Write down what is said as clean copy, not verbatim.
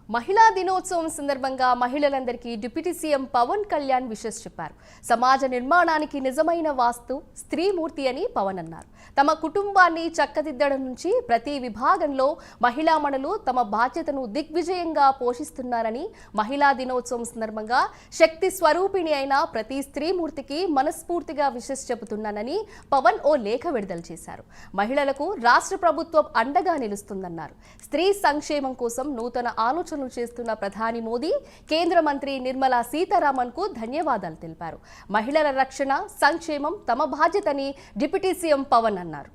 మహిళా దినోత్సవం సందర్భంగా మహిళలందరికీ deputy CM Pawan Kalyan wishes చెప్పారు. సమాజ నిర్మాణానికి నిజమైన వాస్తు స్త్రీమూర్తి అని పవన్ అన్నారు. తమ కుటుంబాన్ని చక్కదిద్దడం నుంచి ప్రతి విభాగంలో మహిళామణులు తమ బాధ్యతను దిగ్విజయంగా పోషిస్తున్నారని, మహిళా దినోత్సవం సందర్భంగా శక్తి స్వరూపిణి అయిన ప్రతి స్త్రీమూర్తికి మనస్ఫూర్తిగా విషెస్ చెబుతున్నానని పవన్ ఓ లేఖ విడుదల చేశారు. మహిళలకు రాష్ట్ర ప్రభుత్వం అండగా నిలుస్తుందన్నారు. స్త్రీ సంక్షేమం కోసం నూతన ఆలోచనలు చేస్తున్న ప్రధాని మోదీ, కేంద్ర మంత్రి నిర్మలా సీతారామన్ కు ధన్యవాదాలు తెలిపారు. మహిళల రక్షణ, సంక్షేమం తమ బాధ్యతని డిప్యూటీ సీఎం పవన్ అన్నారు.